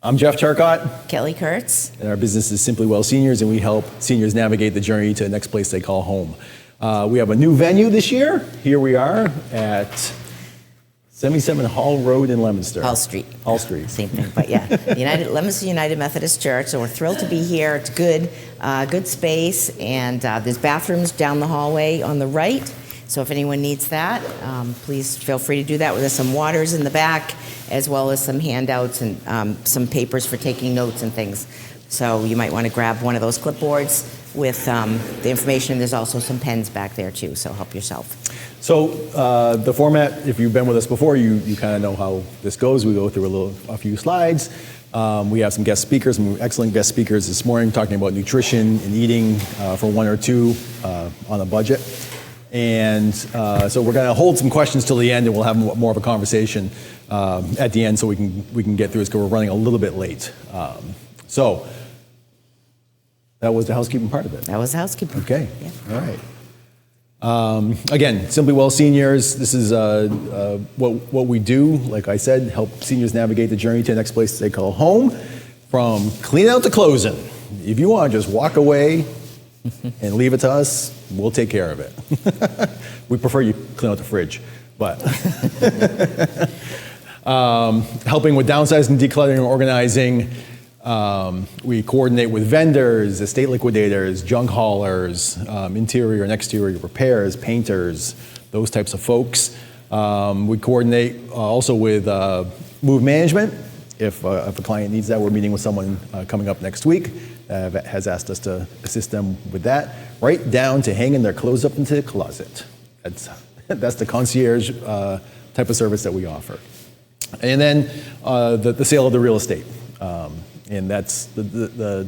I'm Jeff Charcot. Kelly Kurtz. And our business is Simply Well Seniors, and we help seniors navigate the journey to the next place they call home. We have a new venue this year. Here we are at 77 Hall Road in Leominster. Hall Street. Hall Street. Same thing, but yeah. Leominster United Methodist Church, so we're thrilled to be here. It's good space, and there's bathrooms down the hallway on the right. So if anyone needs that, please feel free to do that. There's some waters in the back, as well as some handouts and some papers for taking notes and things. So you might want to grab one of those clipboards with the information. There's also some pens back there too, so help yourself. So the format, if you've been with us before, you kind of know how this goes. We go through a few slides. We have some guest speakers, some excellent guest speakers this morning talking about nutrition and eating for one or two on a budget. And so we're going to hold some questions till the end, and we'll have more of a conversation at the end so we can get through this, because we're running a little bit late. So that was the housekeeping part of it. That was the housekeeping. Okay. Yeah. All right. Again, Simply Well Seniors, this is what we do. Like I said, help seniors navigate the journey to the next place they call home, from cleaning out to closing. If you want to just walk away and leave it to us, we'll take care of it. We prefer you clean out the fridge, but helping with downsizing, decluttering, and organizing. We coordinate with vendors, estate liquidators, junk haulers, interior and exterior repairs, painters, those types of folks. We coordinate also with move management. If a client needs that, we're meeting with someone coming up next week that has asked us to assist them with that, right down to hanging their clothes up into the closet. That's the concierge type of service that we offer. And then the sale of the real estate. And that's the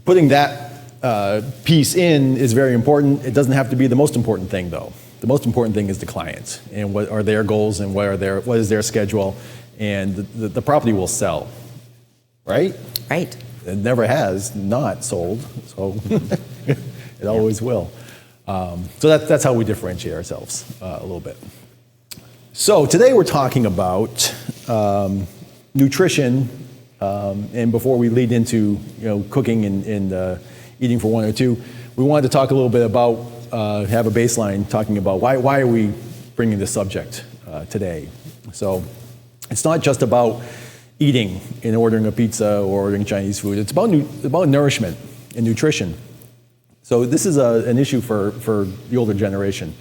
putting that piece in is very important. It doesn't have to be the most important thing, though. The most important thing is the client and what are their goals and what is their schedule, and the property will sell, right? Right. It never has not sold, so it always will. So that's how we differentiate ourselves a little bit. So today we're talking about nutrition. And before we lead into cooking and eating for one or two, we wanted to talk a little bit about, have a baseline talking about why are we bringing this subject today. So it's not just about eating and ordering a pizza or ordering Chinese food. It's about nourishment and nutrition. So this is an issue for the older generation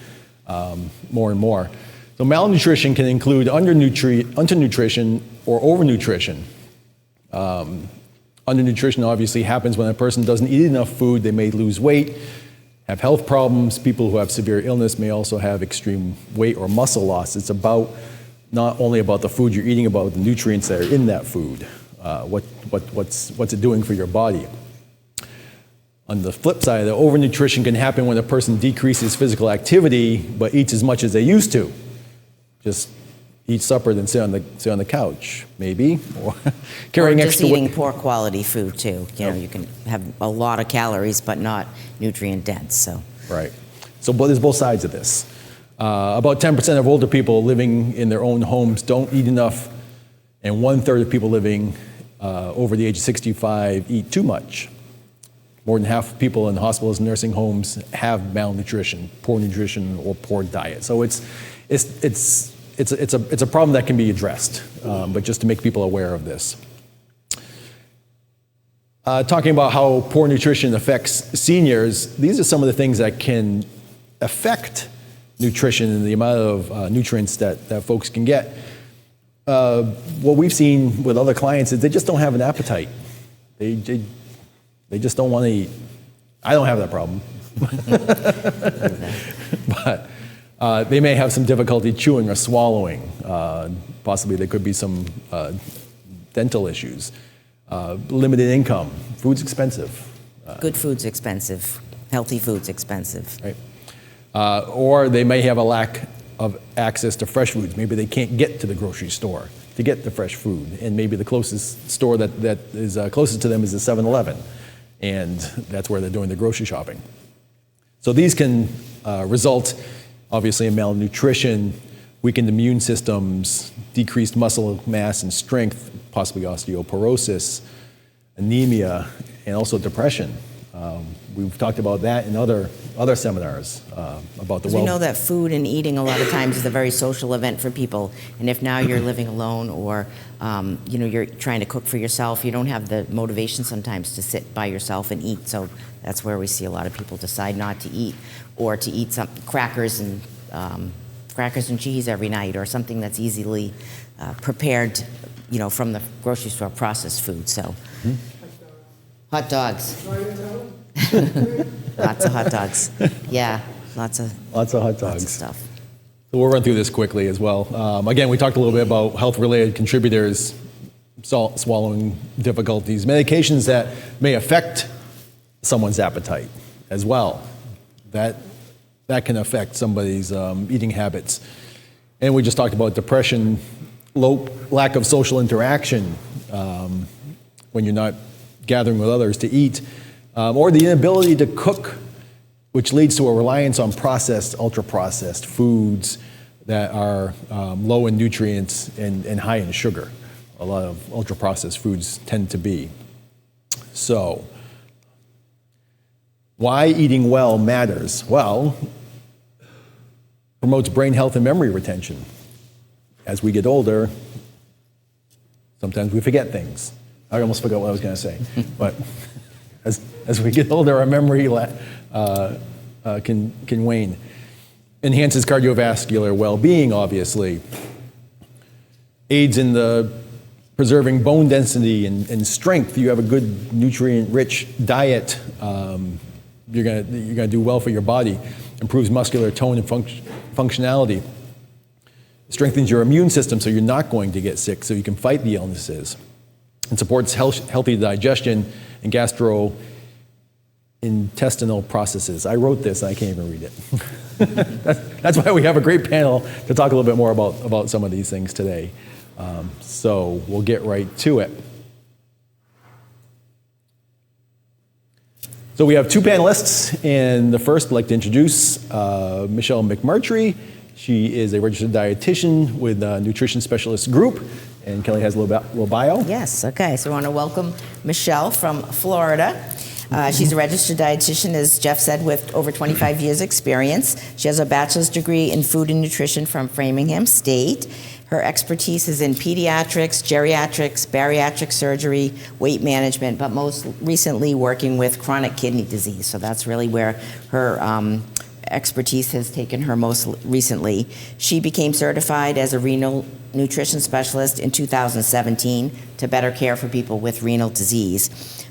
more and more. So malnutrition can include undernutrition or overnutrition. Undernutrition obviously happens when a person doesn't eat enough food. They may lose weight, have health problems. People who have severe illness may also have extreme weight or muscle loss. It's not only about the food you're eating, about the nutrients that are in that food. What's it doing for your body? On the flip side, the overnutrition can happen when a person decreases physical activity but eats as much as they used to. Just eat supper, then sit on the couch, maybe, or carrying or just extra eating poor quality food too. You can have a lot of calories, but not nutrient dense. So right. So, but there's both sides of this. About 10% of older people living in their own homes don't eat enough, and 1/3 of people living over the age of 65 eat too much. More than half of people in hospitals and nursing homes have malnutrition, poor nutrition, or poor diet. So it's a problem that can be addressed, but just to make people aware of this. Talking about how poor nutrition affects seniors, these are some of the things that can affect nutrition and the amount of nutrients that folks can get. What we've seen with other clients is they just don't have an appetite. They just don't want to eat. I don't have that problem. But they may have some difficulty chewing or swallowing. Possibly there could be some dental issues. Limited income. Food's expensive. good food's expensive. Healthy food's expensive. Right. Or they may have a lack of access to fresh foods. Maybe they can't get to the grocery store to get the fresh food. And maybe the closest store that is closest to them is the 7-Eleven. And that's where they're doing the grocery shopping. So these can result, obviously, in malnutrition, weakened immune systems, decreased muscle mass and strength, possibly osteoporosis, anemia, and also depression. We've talked about that in other seminars about the Because we know that food and eating a lot of times is a very social event for people, and if now you're living alone or you're trying to cook for yourself, you don't have the motivation sometimes to sit by yourself and eat. So that's where we see a lot of people decide not to eat, or to eat some crackers and cheese every night, or something that's easily prepared, from the grocery store, processed food. So, hot dogs. Lots of hot dogs. Yeah, lots of hot dogs. Lots of stuff. So we'll run through this quickly as well. Again, we talked a little bit about health-related contributors, swallowing difficulties, medications that may affect someone's appetite as well. That can affect somebody's eating habits. And we just talked about depression, lack of social interaction when you're not gathering with others to eat, or the inability to cook, which leads to a reliance on ultra-processed foods that are low in nutrients and high in sugar. A lot of ultra-processed foods tend to be. So, why eating well matters? Well, promotes brain health and memory retention. As we get older, sometimes we forget things. I almost forgot what I was going to say, but as we get older, our memory can wane. Enhances cardiovascular well-being, obviously. Aids in the preserving bone density and strength. You have a good nutrient-rich diet, you're gonna do well for your body. Improves muscular tone and functionality. Strengthens your immune system so you're not going to get sick, so you can fight the illnesses. And supports healthy digestion and gastrointestinal processes. I wrote this, I can't even read it. That's why we have a great panel to talk a little bit more about some of these things today. So we'll get right to it. So we have two panelists, and the first I'd like to introduce Michelle McMurtry. She is a registered dietitian with a nutrition specialist group, and Kelly has a little bio. Yes, okay, so I want to welcome Michelle from Florida. She's a registered dietitian, as Jeff said, with over 25 years experience. She has a bachelor's degree in food and nutrition from Framingham State. Her expertise is in pediatrics, geriatrics, bariatric surgery, weight management, but most recently working with chronic kidney disease. So that's really where her expertise has taken her most recently. She became certified as a renal nutrition specialist in 2017 to better care for people with renal disease.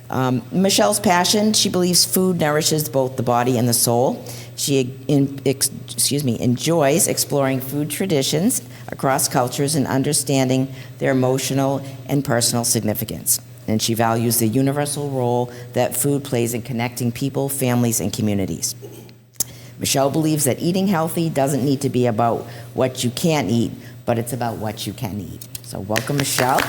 Michelle's passion, she believes food nourishes both the body and the soul. She enjoys exploring food traditions across cultures and understanding their emotional and personal significance. And she values the universal role that food plays in connecting people, families, and communities. Michelle believes that eating healthy doesn't need to be about what you can't eat, but it's about what you can eat. So welcome, Michelle.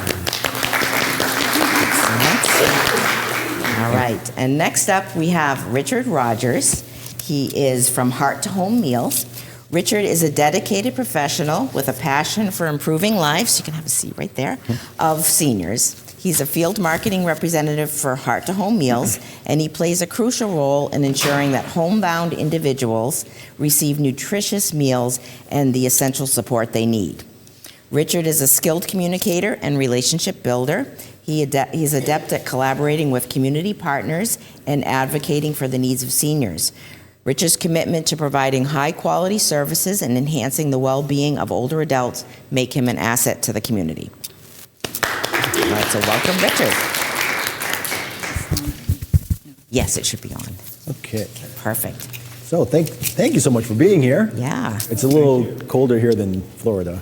All right, and next up we have Richard Rogers. He is from Heart to Home Meals. Richard is a dedicated professional with a passion for improving lives, you can have a seat right there, of seniors. He's a field marketing representative for Heart to Home Meals, and he plays a crucial role in ensuring that homebound individuals receive nutritious meals and the essential support they need. Richard is a skilled communicator and relationship builder. He's adept at collaborating with community partners and advocating for the needs of seniors. Richard's commitment to providing high-quality services and enhancing the well-being of older adults make him an asset to the community. All right, so welcome, Richard. Yes, it should be on. Okay. Perfect. So thank you so much for being here. Yeah. It's a little colder here than Florida.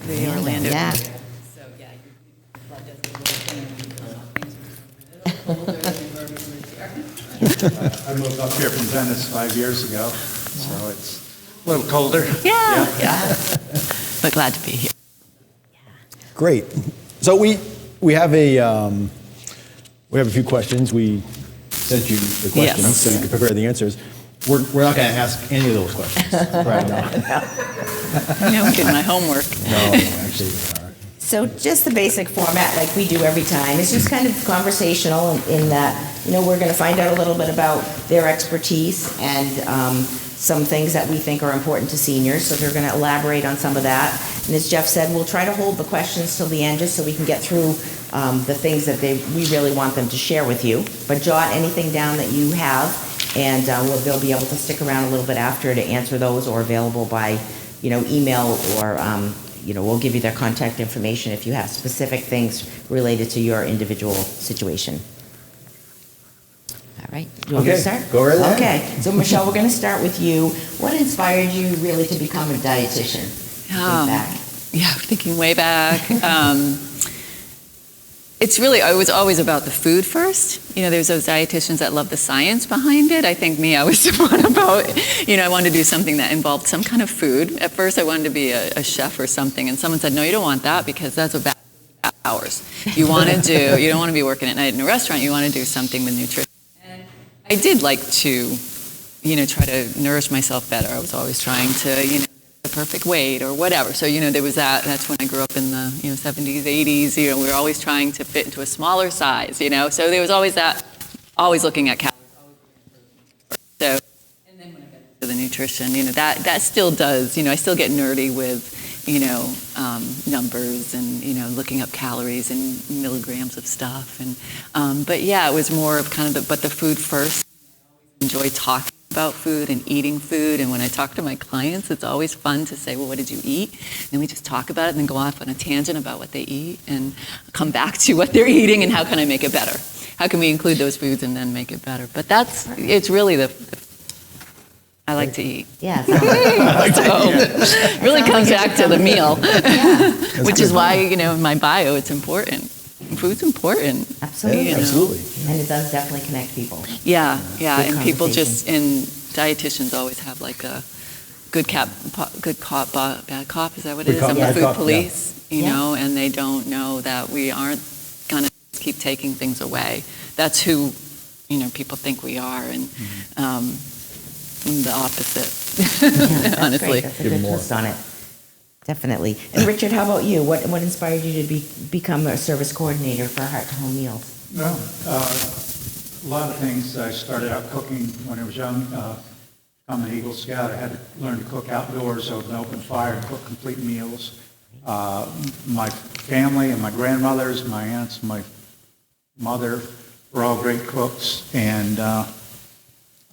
The Orlando. Yeah. So yeah, your blood does get a little thinner. I moved up here from Venice 5 years ago, so it's a little colder. Yeah. But glad to be here. Great. So we have a few questions. We sent you the questions so you can prepare the answers. We're not going to ask any of those questions right now. I'm getting my homework. No, actually, So just the basic format like we do every time. It's just kind of conversational in that, we're going to find out a little bit about their expertise and some things that we think are important to seniors. So they're going to elaborate on some of that. And as Jeff said, we'll try to hold the questions till the end just so we can get through the things that we really want them to share with you. But jot anything down that you have, and they'll be able to stick around a little bit after to answer those, or available by email, or we'll give you their contact information if you have specific things related to your individual situation. All right, you want me to start? Go right ahead. Okay, so Michelle, we're going to start with you. What inspired you really to become a dietitian? Thinking way back. It was always about the food first. There's those dietitians that love the science behind it. I think I was the one about, I wanted to do something that involved some kind of food. At first I wanted to be a chef or something, and someone said, no, you don't want that because that's about hours. You don't want to be working at night in a restaurant, you want to do something with nutrition. And I did like to, try to nourish myself better. I was always trying to, the perfect weight or whatever. So, there was that. That's when I grew up in the, 70s, 80s. We were always trying to fit into a smaller size, So there was always that, always looking at calories. So, and then when I got into the nutrition, that still does, I still get nerdy with, numbers and, looking up calories and milligrams of stuff. And, but yeah, it was more of kind of the food first. I enjoy talking about food and eating food, and when I talk to my clients, it's always fun to say, well, what did you eat? And then we just talk about it and then go off on a tangent about what they eat and come back to what they're eating and how can I make it better? How can we include those foods and then make it better? But it's really I like to eat. Yeah. So it really comes back to the meal, which is why, in my bio, it's important. Food's important. Absolutely. Absolutely. And it does definitely connect people. Yeah, Good and people conversation. dietitians always have like a good cop, bad cop, is that what it Good is? cop, I'm a bad food cop, police, Yeah. and they don't know that we aren't gonna keep taking things away. That's who, people think we are, and the opposite, That's honestly. great. That's a Give good more. twist on it. Definitely. And Richard, how about you? What inspired you to become a service coordinator for Heart to Home Meals? Well, a lot of things. I started out cooking when I was young. I'm an Eagle Scout. I had to learn to cook outdoors over an open fire and cook complete meals. My family and my grandmothers, my aunts, my mother were all great cooks. And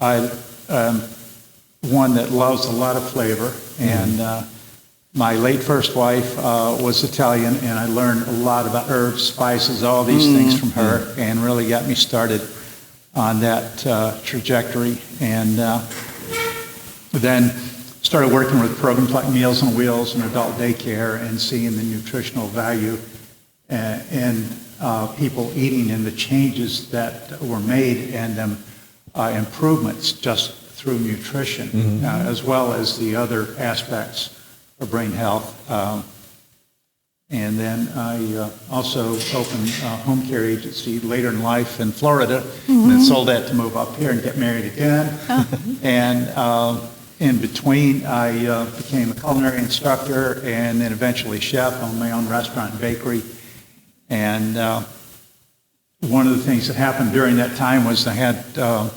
I am one that loves a lot of flavor. And my late first wife was Italian, and I learned a lot about herbs, spices, all these things from her, and really got me started on that trajectory. And then started working with programs like Meals on Wheels and adult daycare, and seeing the nutritional value in people eating and the changes that were made and improvements just through nutrition, as well as the other aspects of brain health. And then I also opened a home care agency later in life in Florida, and then sold that to move up here and get married again. And in between, I became a culinary instructor and then eventually chef, owned my own restaurant and bakery. And one of the things that happened during that time was I had a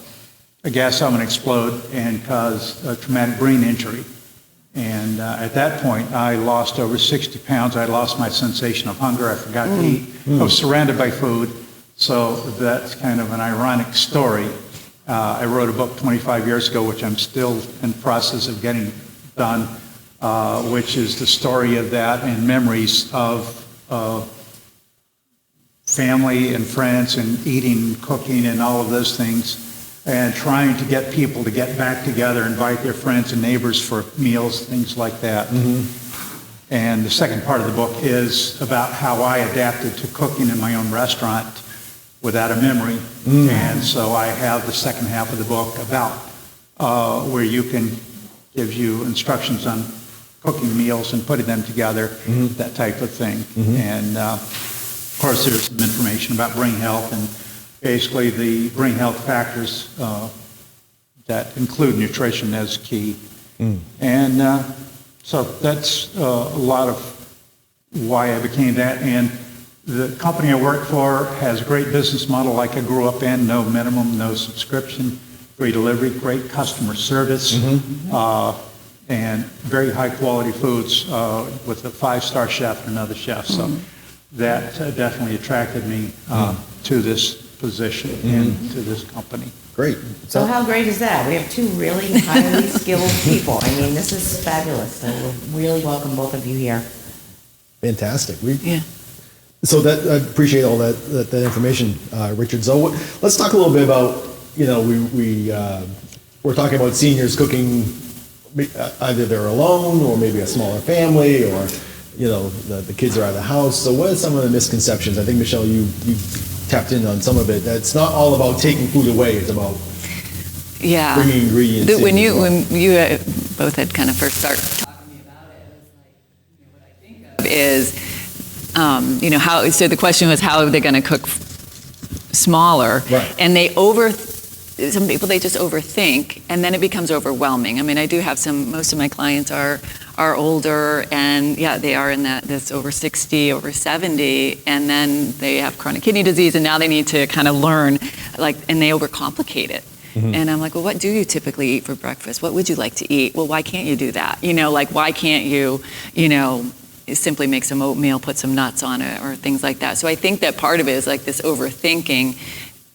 gas oven explode and cause a traumatic brain injury. And at that point, I lost over 60 pounds. I lost my sensation of hunger. I forgot to eat. I was surrounded by food. So that's kind of an ironic story. I wrote a book 25 years ago, which I'm still in the process of getting done, which is the story of that and memories of family and friends and eating, cooking, and all of those things, and trying to get people to get back together, invite their friends and neighbors for meals, things like that. And the second part of the book is about how I adapted to cooking in my own restaurant without a memory. And so I have the second half of the book about where you can give you instructions on cooking meals and putting them together, that type of thing. And of course, there's some information about brain health and basically the brain health factors that include nutrition as key. And so that's a lot of why I became that. And the company I work for has a great business model like I grew up in, no minimum, no subscription, free delivery, great customer service, and very high quality foods with a 5-star chef and another chef. So that definitely attracted me to this position and to this company. Great. So how great is that? We have two really highly skilled people. I mean, this is fabulous. So we really welcome both of you here. Fantastic. Yeah. So that I appreciate all that information, Richard. So let's talk a little bit about, we're talking about seniors cooking, either they're alone or maybe a smaller family, or the kids are out of the house. So what are some of the misconceptions? I think, Michelle, you tapped in on some of it. That's not all about taking food away. It's about bringing ingredients in. When you both had kind of first started talking to me about it, it was like, what I think of is, how. So the question was, how are they going to cook smaller? Right. And some people, they just overthink, and then it becomes overwhelming. I mean, I do have most of my clients are older, and they are in this over 60, over 70, and then they have chronic kidney disease, and now they need to kind of learn, and they overcomplicate it. And I'm like, well, what do you typically eat for breakfast? What would you like to eat? Well, why can't you do that? Why can't you, simply make some oatmeal, put some nuts on it, or things like that. So I think that part of it is like this overthinking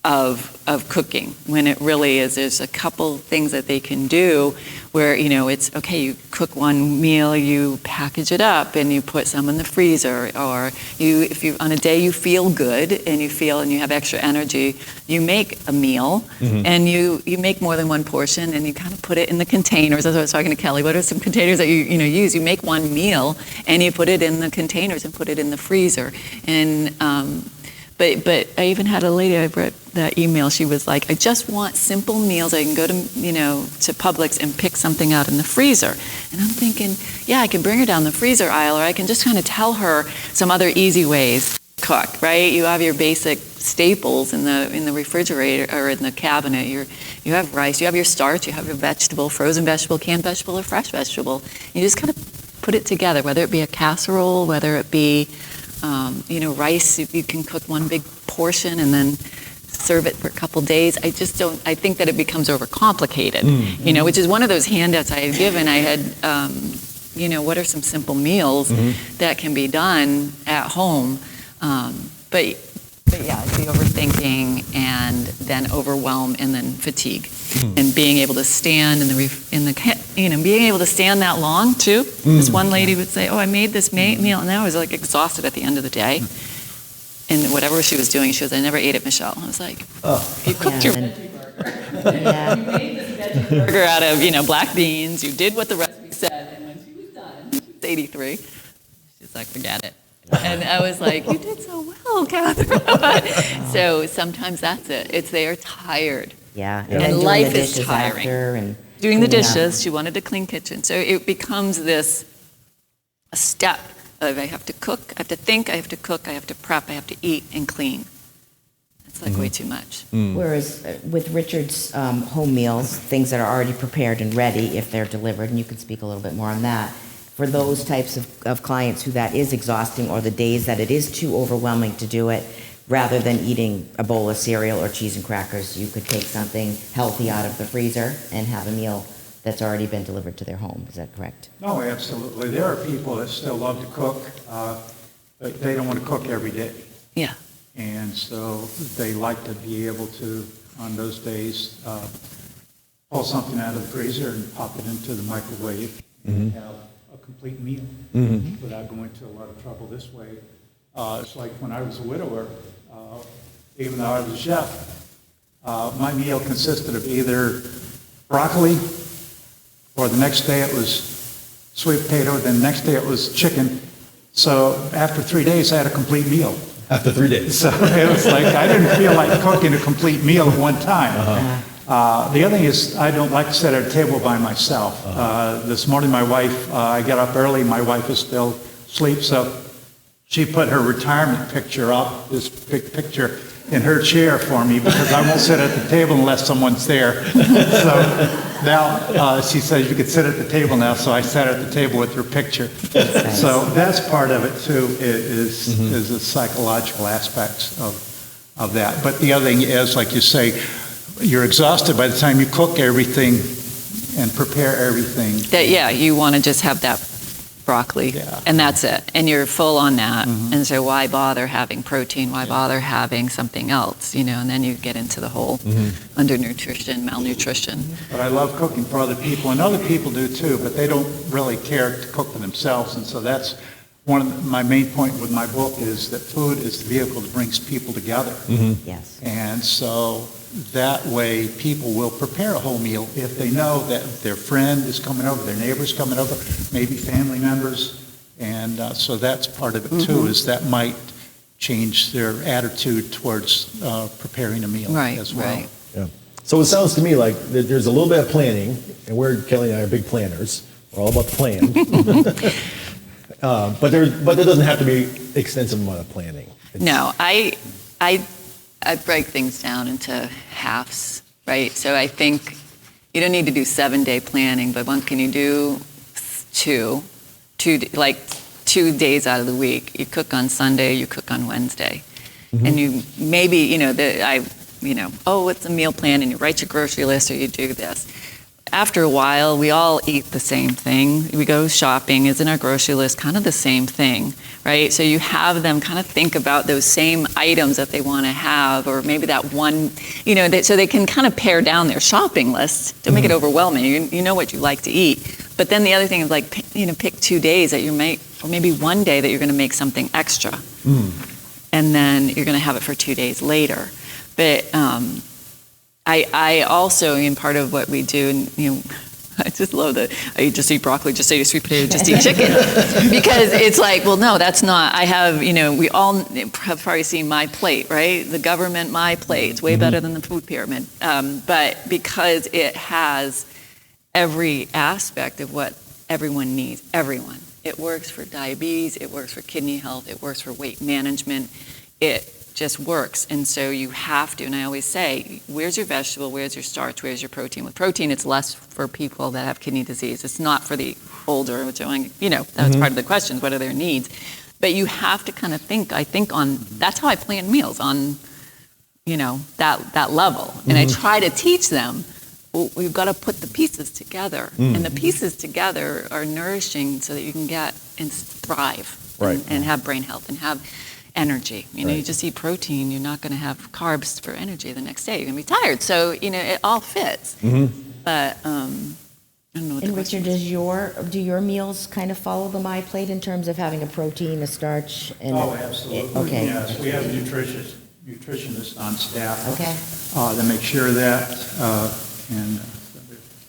of cooking, when it really is, there's a couple things that they can do where, it's okay, you cook one meal, you package it up and you put some in the freezer, or if you on a day you feel good and you have extra energy, you make a meal and you make more than one portion and you kind of put it in the containers. As I was talking to Kelly, what are some containers that you use? You make one meal and you put it in the containers and put it in the freezer. And But I even had a lady, I read that email, she was like, I just want simple meals. I can go to, to Publix and pick something out in the freezer. And I'm thinking, I can bring her down the freezer aisle, or I can just kind of tell her some other easy ways to cook, right? You have your basic staples in the refrigerator or in the cabinet. You have rice, you have your starch, you have your vegetable, frozen vegetable, canned vegetable, or fresh vegetable. You just kind of put it together, whether it be a casserole, whether it be rice, you can cook one big portion and then serve it for a couple days. I think that it becomes overcomplicated, which is one of those handouts I had given. I had, what are some simple meals that can be done at home? But it's the overthinking and then overwhelm and then fatigue. And being able to stand being able to stand that long too. This one lady would say, I made this meal, and I was like exhausted at the end of the day. And whatever she was doing, she was, I never ate it, Michelle. I was like, you cooked your veggie burger. You made this veggie burger out of, black beans. You did what the recipe said. And when she was done, she was 83. She's like, forget it. And I was like, you did so well, Catherine. So sometimes that's it. They are tired. Yeah. And life is tiring. And doing the dishes, she wanted a clean kitchen. So it becomes a step of I have to cook, I have to think, I have to cook, I have to prep, I have to eat and clean. It's like way too much. Whereas with Richard's home meals, things that are already prepared and ready if they're delivered, and you can speak a little bit more on that, for those types of clients who that is exhausting, or the days that it is too overwhelming to do it, rather than eating a bowl of cereal or cheese and crackers, you could take something healthy out of the freezer and have a meal that's already been delivered to their home. Is that correct? No, absolutely. There are people that still love to cook, but they don't want to cook every day. Yeah. And so they like to be able to, on those days, pull something out of the freezer and pop it into the microwave and have a complete meal without going to a lot of trouble this way. It's like when I was a widower, even though I was a chef, my meal consisted of either broccoli, or the next day it was sweet potato, then the next day it was chicken. So after 3 days, I had a complete meal. After 3 days. So it was like I didn't feel like cooking a complete meal at one time. The other thing is I don't like to sit at a table by myself. This morning my wife, I got up early, my wife is still asleep, so she put her retirement picture up, this big picture, in her chair for me because I won't sit at the table unless someone's there. So now she says you could sit at the table now, so I sat at the table with her picture. nice. So that's part of it too, is the psychological aspects of that. But the other thing is, like you say, you're exhausted by the time you cook everything and prepare everything. That, yeah, you want to just have that broccoli, Yeah. and that's it. And you're full on that. And so why bother having protein? Why bother having something else? You know, and then you get into the whole undernutrition, malnutrition. But I love cooking for other people, and other people do too, but they don't really care to cook for themselves. And so that's one of my main point with my book, is that food is the vehicle that brings people together. Yes. And so that way people will prepare a whole meal if they know that their friend is coming over, their neighbor's coming over, maybe family members. And so that's part of it too, is that might change their attitude towards preparing a meal as well. Right. Yeah. So it sounds to me like there's a little bit of planning, and Kelly and I are big planners. We're all about the plan. But there doesn't have to be extensive amount of planning. No, I break things down into halves, right? So I think you don't need to do 7-day planning, but can you do two 2 days out of the week? You cook on Sunday, you cook on Wednesday, and you maybe what's a meal plan, and you write your grocery list, or you do this. After a while, we all eat the same thing. We go shopping, is in our grocery list, kind of the same thing, right? So you have them kind of think about those same items that they want to have, or maybe that one, so they can kind of pare down their shopping list. Don't make it overwhelming. You know what you like to eat. But then the other thing is pick 2 days that you make, or maybe one day that you're going to make something extra. And then you're going to have it for 2 days later. But I also, in part of what we do, and I just love that I just eat broccoli, just eat sweet potato, just eat chicken, because it's like, well, no, that's not. I have, we all have probably seen My Plate, right? The government My Plate, it's way better than the food pyramid, but because it has every aspect of what everyone needs, everyone. It works for diabetes, it works for kidney health, it works for weight management. It just works. And so you have to, and I always say, where's your vegetable, where's your starch, where's your protein? With protein, it's less for people that have kidney disease. It's not for the older, which that's part of the questions, what are their needs? But you have to kind of think, that's how I plan meals, on, that level. And I try to teach them, well, we've got to put the pieces together. And the pieces together are nourishing so that you can get and thrive and have brain health and have energy. You just eat protein, you're not going to have carbs for energy the next day. You're going to be tired. So, it all fits. But I don't know what And Richard, do your meals kind of follow the My Plate in terms of having a protein, a starch? Absolutely. Okay. Yes, we have a nutritionist on staff. Okay. That make sure that,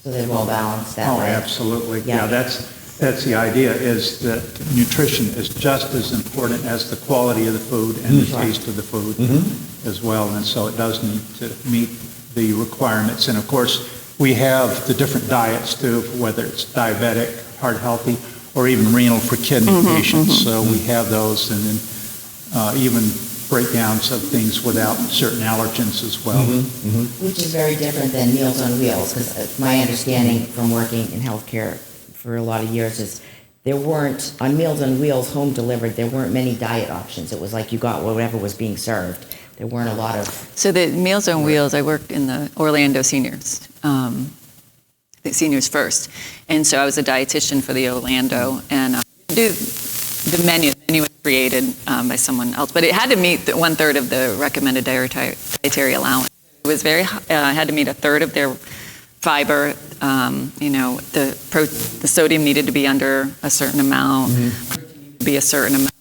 So they're well balanced that way? absolutely. Yeah. Yeah, that's the idea, is that nutrition is just as important as the quality of the food and the taste of the food as well. And so it does need to meet the requirements. And of course, we have the different diets too, whether it's diabetic, heart healthy, or even renal for kidney patients. So we have those, and then even breakdowns of things without certain allergens as well. Which is very different than Meals on Wheels, because my understanding from working in healthcare for a lot of years is there weren't, on Meals on Wheels, home delivered, there weren't many diet options. It was like you got whatever was being served. There weren't a lot of... So the Meals on Wheels, I worked in the Orlando seniors, the seniors first. And so I was a dietitian for the Orlando, and do the menu. The menu was created by someone else, but it had to meet 1/3 of the recommended dietary allowance. It was had to meet 1/3 of their fiber. The sodium needed to be under a certain amount, protein needed to be a certain amount.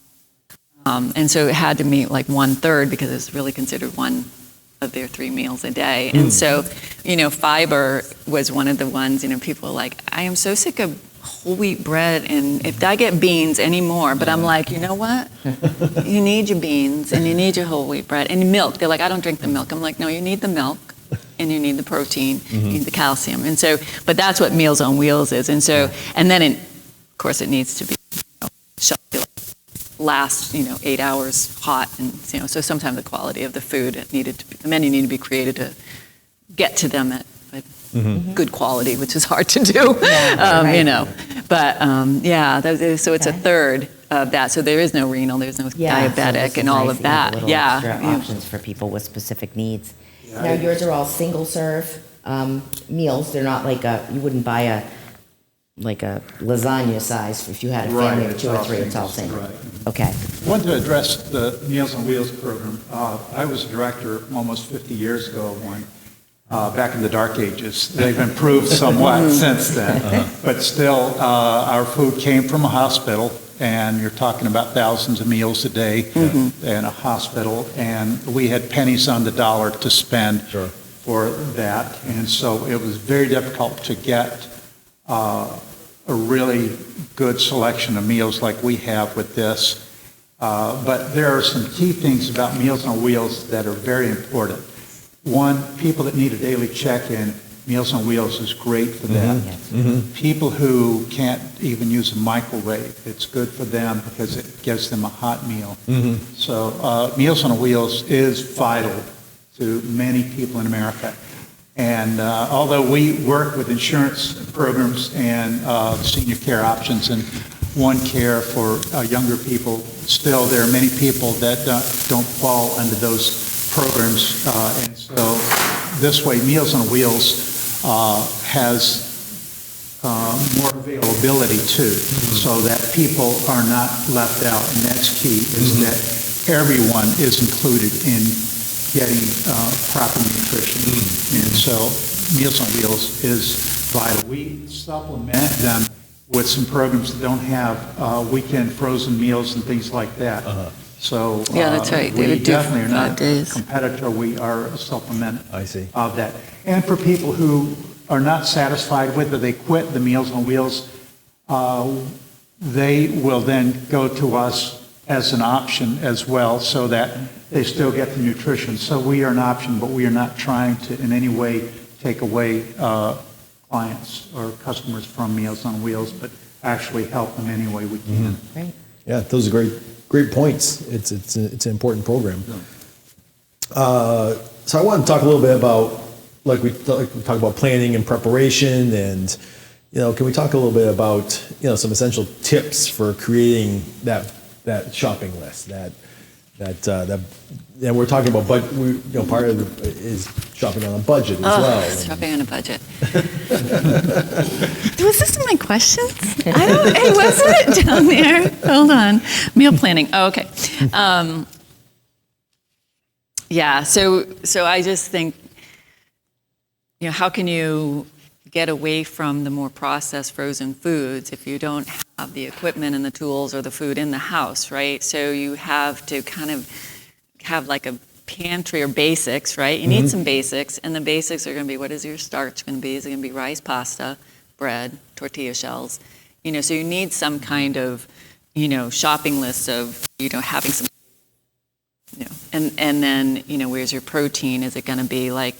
And so it had to meet like 1/3, because it's really considered one of their 3 meals a day. And so, fiber was one of the ones, people are like, I am so sick of whole wheat bread, and if I get beans anymore, but I'm like, you know what? You need your beans, and you need your whole wheat bread, and milk. They're like, I don't drink the milk. I'm like, no, you need the milk, and you need the protein, you need the calcium. And so, but that's what Meals on Wheels is. And so, and then of course it needs to be shelf last, 8 hours hot, and so sometimes the quality of the food the menu needed to be created to get to them at good quality, which is hard to do, But so it's a third of that. So there is no renal, there's no diabetic, and all of that. Extra options for people with specific needs. Yeah. Now yours are all single serve meals. They're not like you wouldn't buy a lasagna size if you had a family of 2 or 3. It's all single. Right. Okay. I wanted to address the Meals on Wheels program. I was a director almost 50 years ago when, back in the dark ages. They've improved somewhat since then. But still, our food came from a hospital, and you're talking about thousands of meals a day in a hospital, and we had pennies on the dollar to spend for that. And so it was very difficult to get a really good selection of meals like we have with this. But there are some key things about Meals on Wheels that are very important. One, people that need a daily check-in, Meals on Wheels is great for that. People who can't even use a microwave, it's good for them because it gives them a hot meal. So Meals on Wheels is vital to many people in America. And although we work with insurance programs and senior care options and One Care for younger people, still there are many people that don't fall under those programs. And so this way, Meals on Wheels has more availability too, so that people are not left out. And that's key, is that everyone is included in getting proper nutrition. And so Meals on Wheels is vital. We supplement them with some programs that don't have weekend frozen meals and things like that. So that's right. They we would do definitely are 5 not days. a competitor. We are a supplement I see. of that. And for people who are not satisfied with it, they quit the Meals on Wheels, they will then go to us as an option as well, so that they still get the nutrition. So we are an option, but we are not trying to in any way take away clients or customers from Meals on Wheels, but actually help them any way we can. Great. Yeah, those are great points. It's an important program. So I want to talk a little bit about, like we talk about planning and preparation, and can we talk a little bit about some essential tips for creating that shopping list that we're talking about, but part of it is shopping on a budget as well. Shopping on a budget. Was this in my questions? Hey, was it down there? Hold on. Meal planning. Oh, okay. So I just think, how can you get away from the more processed frozen foods if you don't have the equipment and the tools or the food in the house, right? So you have to kind of have like a pantry or basics, right? You need some basics, and the basics are going to be, what is your starch going to be? Is it going to be rice, pasta, bread, tortilla shells? So you need some kind of, shopping list of, having some, and then, where's your protein? Is it going to be like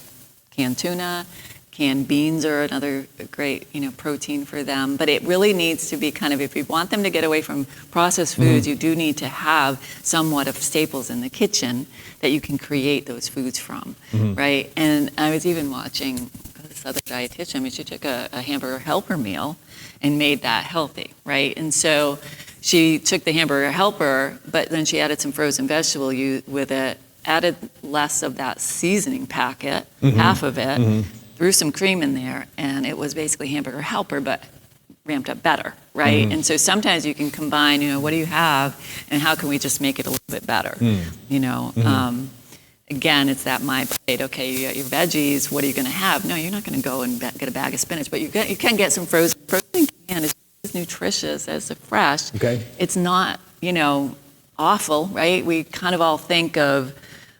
canned tuna? Canned beans are another great, protein for them. But it really needs to be kind of, if you want them to get away from processed foods, you do need to have somewhat of staples in the kitchen that you can create those foods from, right? And I was even watching this other dietitian. She took a hamburger helper meal and made that healthy, right? And so she took the hamburger helper, but then she added some frozen vegetable with it, added less of that seasoning packet, half of it, threw some cream in there, and it was basically hamburger helper, but ramped up better, right? And so sometimes you can combine, what do you have, and how can we just make it a little bit better? Again, it's that my plate. Okay, you got your veggies. What are you going to have? No, you're not going to go and get a bag of spinach, but you can get some frozen can. It's as nutritious as the fresh. Okay. It's not, awful, right? We kind of all think of,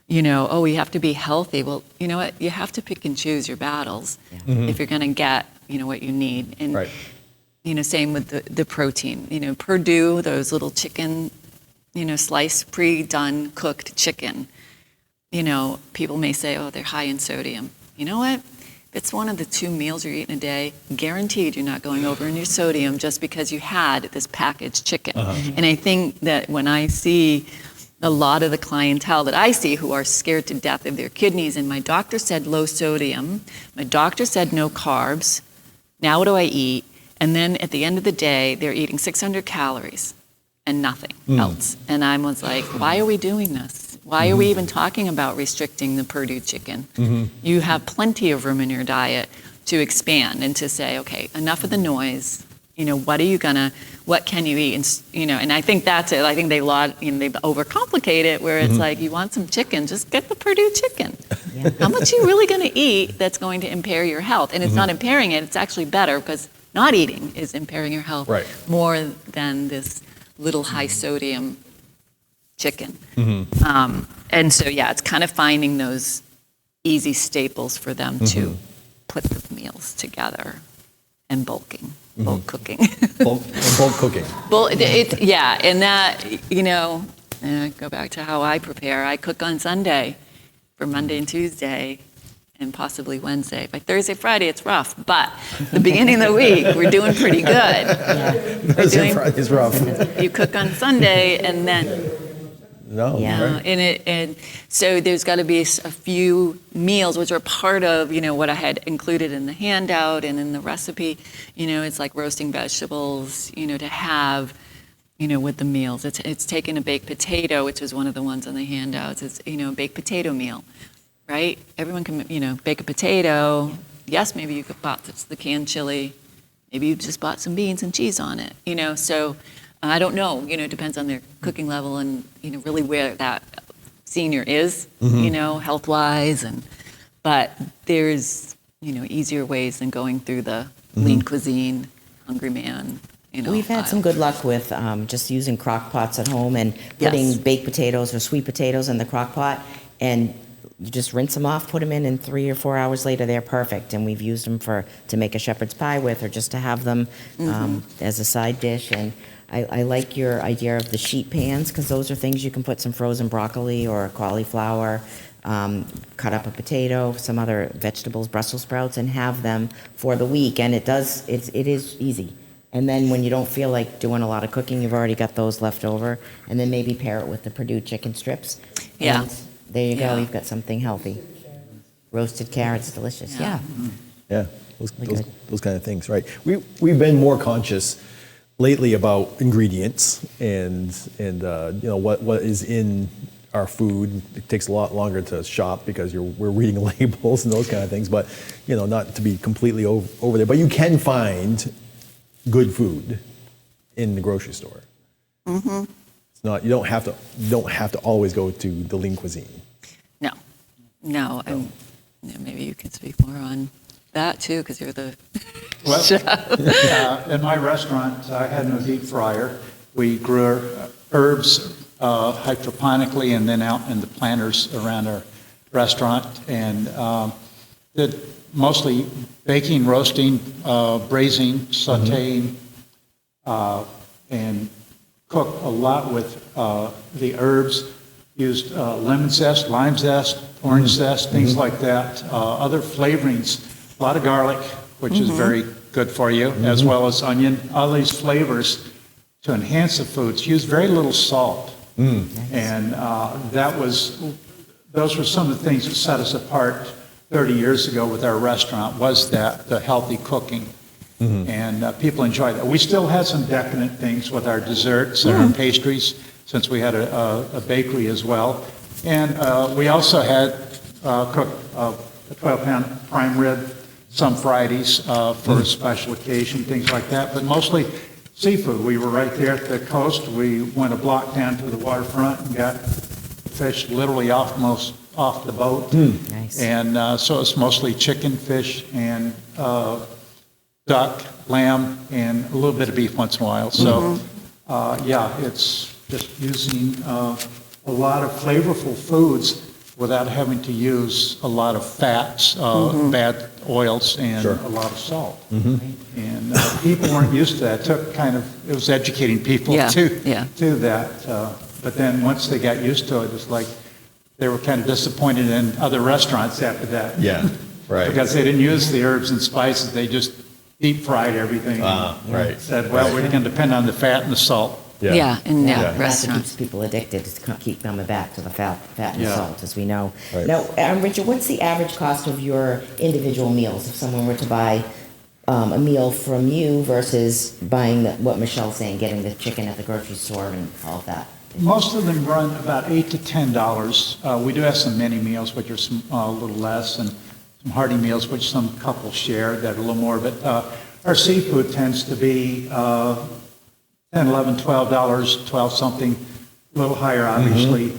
we have to be healthy. Well, you know what? You have to pick and choose your battles if you're going to get, what you need. And, same with the protein. Purdue, those little chicken, sliced, pre-done, cooked chicken. People may say, oh, they're high in sodium. You know what? if it's one of the 2 meals you're eating a day, guaranteed you're not going over in your sodium just because you had this packaged chicken. And I think that when I see a lot of the clientele that I see who are scared to death of their kidneys, and my doctor said low sodium, my doctor said no carbs, now what do I eat? And then at the end of the day, they're eating 600 calories and nothing else. And I was like, why are we doing this? Why are we even talking about restricting the Purdue chicken? You have plenty of room in your diet to expand and to say, okay, enough of the noise. What can you eat? And, and I think that's it. I think they overcomplicate it where it's like, you want some chicken, just get the Purdue chicken. Yeah. How much are you really going to eat that's going to impair your health? And it's not impairing it, it's actually better because not eating is impairing your health more than this little high sodium chicken. And so, it's kind of finding those easy staples for them to put the meals together and bulk cooking. Bulk cooking. And that, go back to how I prepare. I cook on Sunday for Monday and Tuesday and possibly Wednesday. By Thursday, Friday, it's rough. But the beginning of the week, we're doing pretty good. Thursday, Friday's rough. You cook on Sunday and then... No. Yeah. Right. And so there's got to be a few meals which are part of, what I had included in the handout and in the recipe. It's like roasting vegetables, to have, with the meals. It's taking a baked potato, which is one of the ones on the handouts. It's, a baked potato meal, right? Everyone can, bake a potato. Yes, maybe you could bought the canned chili. Maybe you just bought some beans and cheese on it, so... I don't know, it depends on their cooking level and, really where that senior is, health-wise. But there's, easier ways than going through the lean cuisine, Hungry Man, We've had some good luck with just using crock pots at home and putting baked potatoes or sweet potatoes in the crock pot. And you just rinse them off, put them in, and 3 or 4 hours later, they're perfect. And we've used them to make a shepherd's pie with or just to have them as a side dish. And I like your idea of the sheet pans because those are things you can put some frozen broccoli or cauliflower, cut up a potato, some other vegetables, Brussels sprouts, and have them for the week. And it is easy. And then when you don't feel like doing a lot of cooking, you've already got those left over. And then maybe pair it with the Purdue chicken strips. Yeah. And there you go. You've got something healthy. Roasted carrots, delicious. Yeah. Those kind of things, right? We've been more conscious lately about ingredients and what is in our food. It takes a lot longer to shop because we're reading labels and those kind of things, but not to be completely over there. But you can find good food in the grocery store. It's not, you don't have to always go to the lean cuisine. No. Maybe you can speak more on that too, because you're the chef. In my restaurant, I had no deep fryer. We grew our herbs hydroponically and then out in the planters around our restaurant, and did mostly baking, roasting, braising, sautéing, and cooked a lot with the herbs. Used lemon zest, lime zest, orange zest, things like that. Other flavorings, a lot of garlic, which is very good for you, as well as onion. All these flavors to enhance the foods. Use very little salt. And those were some of the things that set us apart 30 years ago with our restaurant, was that the healthy cooking. And people enjoy that. We still had some decadent things with our desserts and our pastries, since we had a bakery as well. And we also had cooked a 12-pound prime rib some Fridays for a special occasion, things like that, but mostly seafood. We were right there at the coast. We went a block down to the waterfront and got fish literally off the boat. Nice. And so it's mostly chicken, fish, and duck, lamb, and a little bit of beef once in a while. So it's just using a lot of flavorful foods without having to use a lot of fats, bad oils, and a lot of salt. And people weren't used to that. It was educating people to that. But then once they got used to it, it was like they were kind of disappointed in other restaurants after that. Right. Because they didn't use the herbs and spices, they just deep fried everything. Right. Said, well, we're going to depend on the fat and the salt. Yeah, and That's what restaurants. keeps people addicted, is to keep coming back to the fat and Yeah. salt, as we know. Right. Now, Richard, what's the average cost of your individual meals if someone were to buy a meal from you versus buying what Michelle's saying, getting the chicken at the grocery store and all of that? Most of them run about $8 to $10. We do have some mini meals, which are a little less, and some hearty meals, which some couples share that are a little more. But our seafood tends to be $10, $11, $12, 12 something, a little higher, obviously.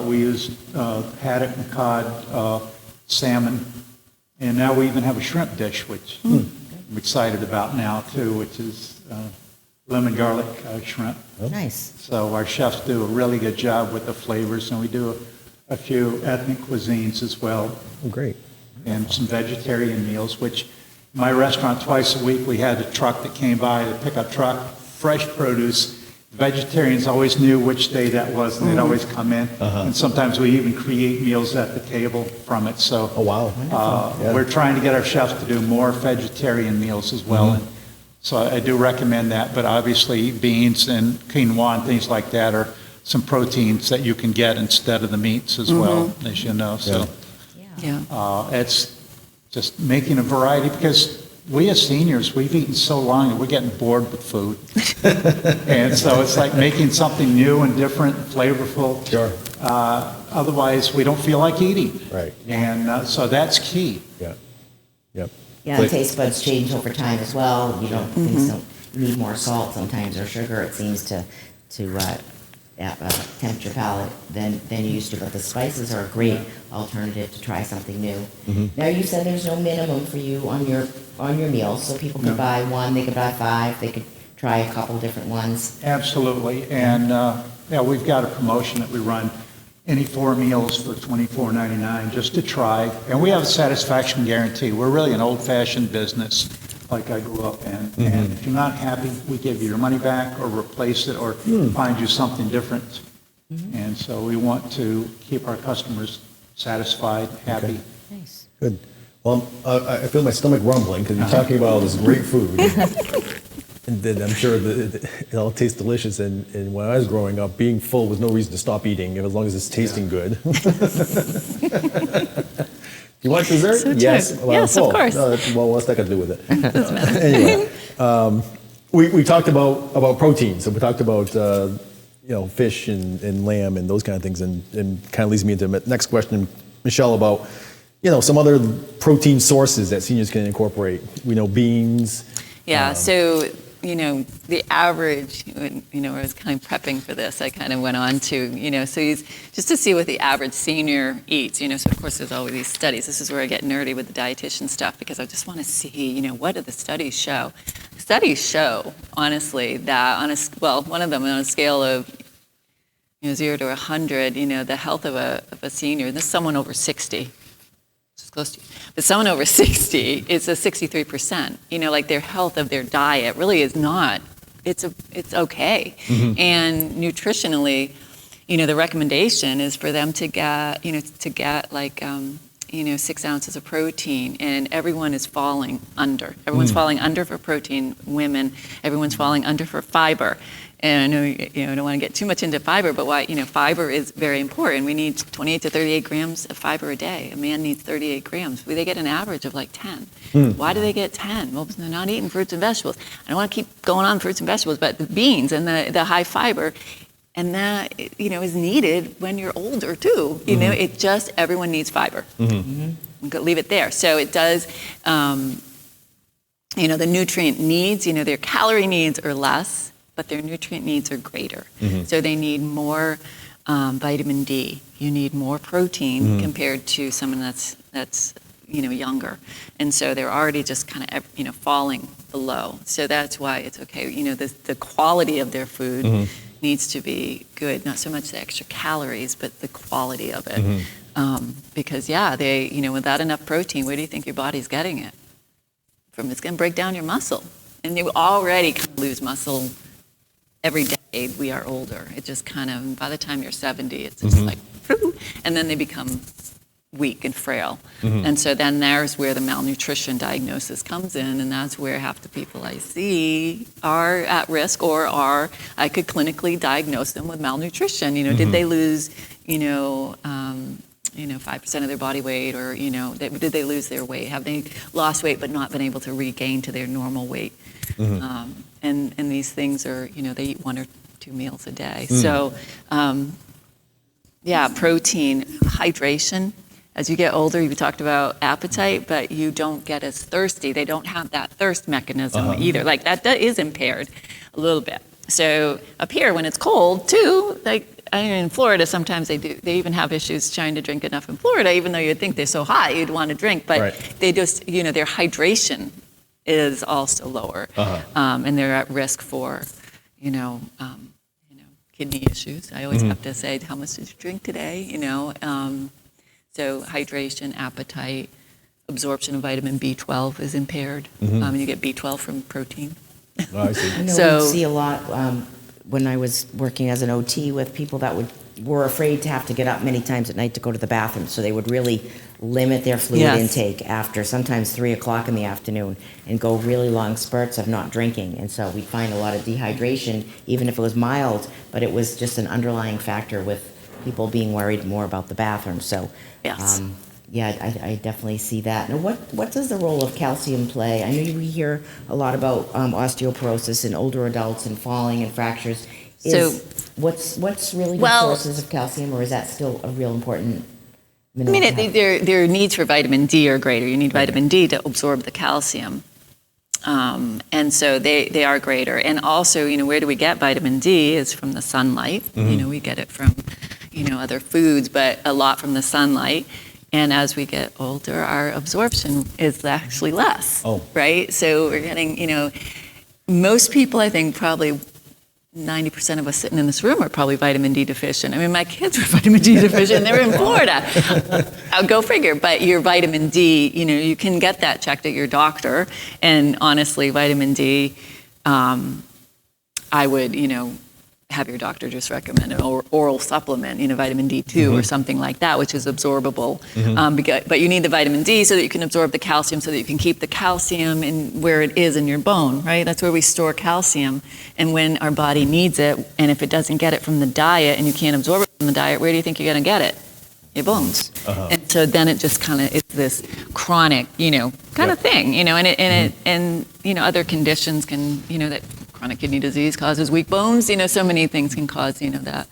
We use haddock and cod, salmon, and now we even have a shrimp dish, which I'm excited about now too, which is lemon garlic shrimp. Nice. So our chefs do a really good job with the flavors, and we do a few ethnic cuisines as well, Oh, great. and some vegetarian meals, which in my restaurant twice a week we had a truck that came by, the pickup truck, fresh produce. Vegetarians always knew which day that was, and they'd always come in. And sometimes we even create meals at the table from it. So Oh, wow. Yeah. we're trying to get our chefs to do more vegetarian meals as well. And so I do recommend that, but obviously beans and quinoa and things like that are some proteins that you can get instead of the meats as well, as you know. So it's just making a variety, because we as seniors, we've eaten so long that we're getting bored with food. And so it's like making something new and different, flavorful. Sure. Otherwise, we don't feel like eating. Right. And so that's key. Yeah. Yep. Yeah, and taste buds change over time as well. You don't, things don't, you need more salt sometimes, or sugar, it seems, to tempt your palate than you used to. But the spices are a great alternative to try something new. Now, you said there's no minimum for you on your meals, so people could buy one, they could buy 5, they could try a couple different ones. Absolutely. And we've got a promotion that we run, any 4 meals for $24.99 just to try. And we have a satisfaction guarantee. We're really an old-fashioned business like I grew up in. And if you're not happy, we give you your money back or replace it or find you something different. And so we want to keep our customers satisfied, happy. Nice. Good. Well, I feel my stomach rumbling because you're talking about all this great food. And then I'm sure that it all tastes delicious. And when I was growing up, being full was no reason to stop eating, as long as it's tasting good. You want dessert? So true. Yes. Well, I'm Yes, of full. course. Well, what's that got to do with it? Anyway, we talked about protein. So we talked about fish and lamb and those kind of things, and kind of leads me into the next question, Michelle, about some other protein sources that seniors can incorporate. We know beans. Yeah, so, the average, I was kind of prepping for this, I kind of went on to, so just to see what the average senior eats, so of course there's always these studies. This is where I get nerdy with the dietitian stuff, because I just want to see, what do the studies show? Studies show, honestly, that one of them on a scale of 0 to 100, the health of a senior, this is someone over 60, close to you. But someone over 60, it's a 63%. Like their health of their diet really is not. It's okay. And nutritionally, the recommendation is for them to get, like, 6 ounces of protein, and everyone is falling under. Everyone's falling under for protein. Women, everyone's falling under for fiber. And I know I don't want to get too much into fiber, but why fiber is very important. We need 28 to 38 grams of fiber a day. A man needs 38 grams. They get an average of like 10. Why do they get 10? Well, they're not eating fruits and vegetables. I don't want to keep going on fruits and vegetables, but the beans and the high fiber, and that is needed when you're older too. It just, everyone needs fiber. We could leave it there. So it does. The nutrient needs, their calorie needs are less, but their nutrient needs are greater. So they need more vitamin D. You need more protein compared to someone that's younger. And so they're already just kind of falling below. So that's why it's okay. The quality of their food needs to be good. Not so much the extra calories, but the quality of it. Because they without enough protein, where do you think your body's getting it from? It's going to break down your muscle, and you already lose muscle. Every day we are older. It just kind of, by the time you're 70, it's just like, and then they become weak and frail. And so then there's where the malnutrition diagnosis comes in, and that's where half the people I see are at risk, or I could clinically diagnose them with malnutrition. Did they lose, 5% of their body weight, or, did they lose their weight? Have they lost weight but not been able to regain to their normal weight? And these things are, they eat 1 or 2 meals a day. So, protein, hydration. As you get older, you talked about appetite, but you don't get as thirsty. They don't have that thirst mechanism either. Like that is impaired a little bit. So up here, when it's cold too, in Florida, sometimes they even have issues trying to drink enough in Florida, even though you'd think they're so hot, you'd want to drink, but they just, their hydration is also lower, and they're at risk for, kidney issues. I always have to say, how much did you drink today? So hydration, appetite, absorption of vitamin B12 is impaired. And you get B12 from protein. Oh, I see. I know we see a lot when I was working as an OT with people that were afraid to have to get up many times at night to go to the bathroom. So they would really limit their fluid intake after sometimes 3 o'clock in the afternoon and go really long spurts of not drinking. And so we'd find a lot of dehydration, even if it was mild, but it was just an underlying factor with people being worried more about the bathroom. So, I definitely see that. Now, what does the role of calcium play? I know we hear a lot about osteoporosis in older adults and falling and fractures. What's really good sources of calcium, or is that still a real important mineral? I mean, their needs for vitamin D are greater. You need vitamin D to absorb the calcium. And so they are greater. And also, where do we get vitamin D is from the sunlight. We get it from, other foods, but a lot from the sunlight. And as we get older, our absorption is actually less, right? So we're getting, most people, I think probably 90% of us sitting in this room are probably vitamin D deficient. I mean, my kids were vitamin D deficient. They were in Florida. I'll go figure. But your vitamin D, you can get that checked at your doctor. And honestly, vitamin D, I would, have your doctor just recommend an oral supplement, vitamin D2 or something like that, which is absorbable. But you need the vitamin D so that you can absorb the calcium, so that you can keep the calcium in where it is in your bone, right? That's where we store calcium. And when our body needs it, and if it doesn't get it from the diet and you can't absorb it from the diet, where do you think you're going to get it? Your bones. And so then it just kind of is this chronic, kind of thing, and other conditions can, that chronic kidney disease causes weak bones. So many things can cause, that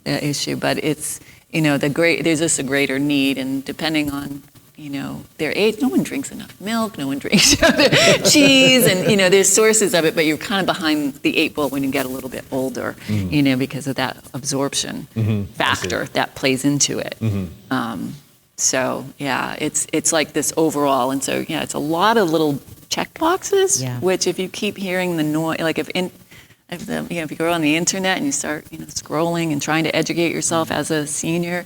issue. But it's, there's just a greater need, and depending on, their age, no one drinks enough milk, no one drinks cheese, and there's sources of it. But you're kind of behind the 8 ball when you get a little bit older, because of that absorption factor that plays into it. So it's like this overall, and so it's a lot of little check boxes, which if you keep hearing the noise, like if you go on the internet and you start scrolling and trying to educate yourself as a senior,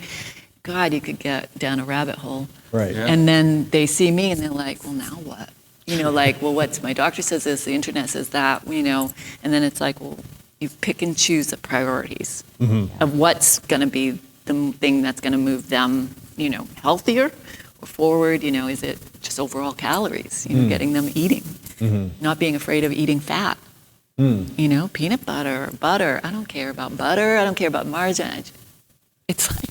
God, you could get down a rabbit hole. Right. Yeah. And then they see me and they're like, well, now what? What's my doctor says this, the internet says that, and then it's like, well, you pick and choose the priorities of what's going to be the thing that's going to move them, healthier or forward. Is it just overall calories? Getting them eating, not being afraid of eating fat. Peanut butter. I don't care about butter. I don't care about margarine. It's like,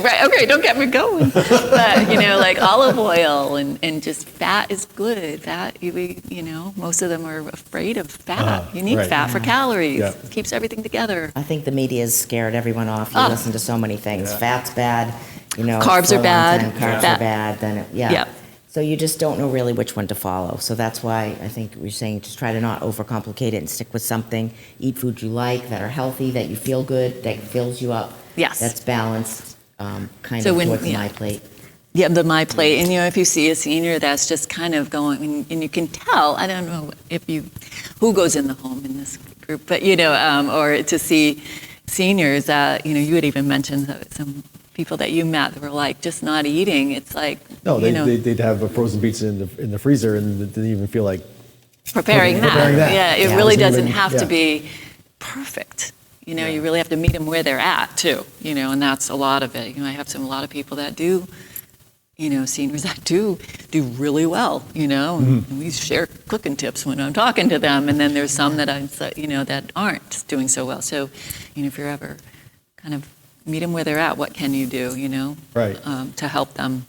right? Okay, don't get me going. But like olive oil and just fat is good. Fat, most of them are afraid of fat. You need fat for calories. Yeah. It keeps everything together. I think the media has scared everyone off. You listen to so many things. Yeah. Fat's bad. Carbs for a are long bad. time, carbs are bad. Then Yep. So you just don't know really which one to follow. So that's why I think we're saying just try to not overcomplicate it and stick with something. Eat foods you like, that are healthy, that you feel good, that fills you up. Yes. That's balanced. Kind So of when- what's yeah. my plate. Yeah, the My Plate. And, if you see a senior that's just kind of going, and you can tell, I don't know who goes in the home in this group, but, or to see seniors that, you had even mentioned some people that you met that were like just not eating. It's like, No, they'd have a frozen pizza in the freezer and it didn't even feel like preparing that. that. Yeah, it Yeah, really it wasn't doesn't even- have to yeah. be perfect. You know, you really have to meet them where they're at too. You know, and that's a lot of it. You know, I have a lot of people that do, you know, seniors that do really well. You know, and we share cooking tips when I'm talking to them, and then there's some that that aren't doing so well. So, you know, if you're ever kind of meet them where they're at, what can you do? You know, Right. To help them,